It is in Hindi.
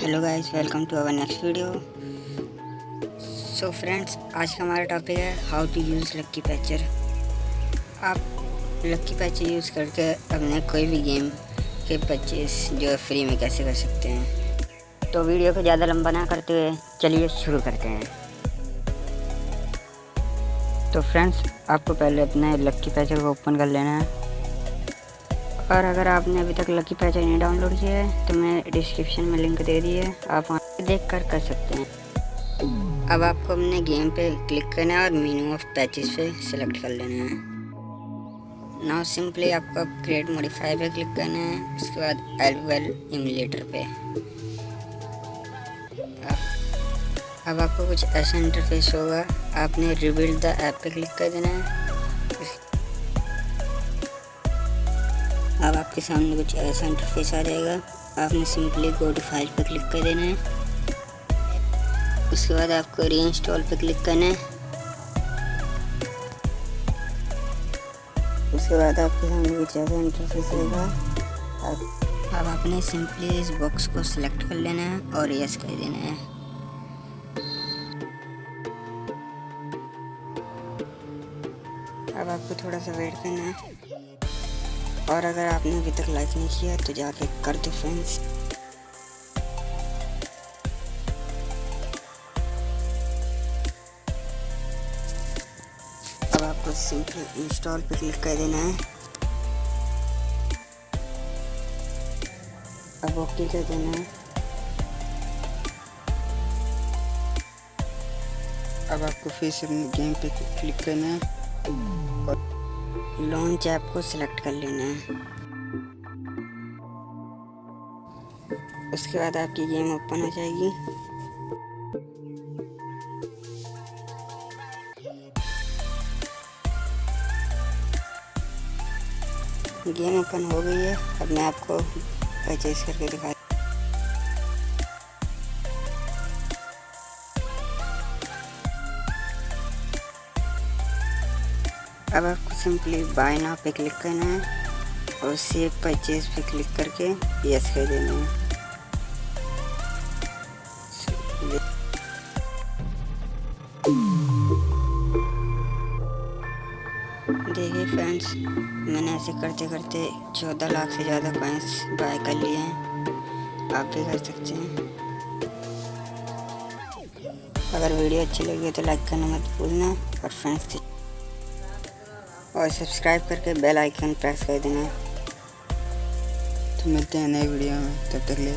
Hello guys, welcome to our next video. So friends, आज का हमारा टॉपिक है how to use Lucky Patcher. आप लक्की पैचर यूज़ करके अपने कोई भी गेम के परचेस जो है फ्री में कैसे कर सकते हैं। तो वीडियो को ज़्यादा लंबा ना करते हुए चलिए शुरू करते हैं। तो फ्रेंड्स, आपको पहले अपने लक्की पैचर को ओपन कर लेना है, और अगर आपने अभी तक लकी पैचर नहीं डाउनलोड किया है तो मैं डिस्क्रिप्शन में लिंक दे दी है, आप वहाँ देख कर सकते हैं। अब आपको अपने गेम पे क्लिक करना है और मीनिंग ऑफ पैचेस पे सिलेक्ट कर लेना है। नाउ सिंपली आपको क्रिएट मॉडिफायर पे क्लिक करना है, उसके बाद एलवेल इमुलेटर पे। अब आपको कुछ ऐसा इंटरफेस होगा, आपने रिबिल्ड द ऐप पे क्लिक कर देना है। अब आपके सामने कुछ ऐसा इंटरफेस आ जाएगा, आपने सिंपली गो टू फाइल पर क्लिक कर देना है। उसके बाद आपको रीइंस्टॉल पे क्लिक करना है। उसके बाद आपके सामने कुछ ऐसा इंटरफेस आएगा। अब आपने सिंपली इस बॉक्स को सिलेक्ट कर लेना है और यस कर देना है। अब आपको थोड़ा सा वेट करना है, और अगर आपने अभी तक लाइक नहीं किया तो जाके कर दो फ्रेंड्स। अब आपको सिंपली इंस्टॉल पे क्लिक कर देना है। अब ओके कर देना है। अब आपको फिर से गेम पे क्लिक करना है और लॉन्च ऐप को सिलेक्ट कर लेना है। उसके बाद आपकी गेम ओपन हो जाएगी। गेम ओपन हो गई है। अब मैं आपको परचेज करके दिखा। अब आपको सिंपली बाय नाउ पे क्लिक करना है और सेव परचेज पे क्लिक करके यस कर देना है। देखिए फ्रेंड्स, मैंने ऐसे करते करते 14 लाख से ज़्यादा कॉइंस बाय कर लिए हैं। आप भी कर सकते हैं। अगर वीडियो अच्छी लगी तो लाइक करना मत भूलना, और फ्रेंड्स और सब्सक्राइब करके बेल आइकन प्रेस कर देना। तो मिलते हैं नए वीडियो में, तब तक के लिए।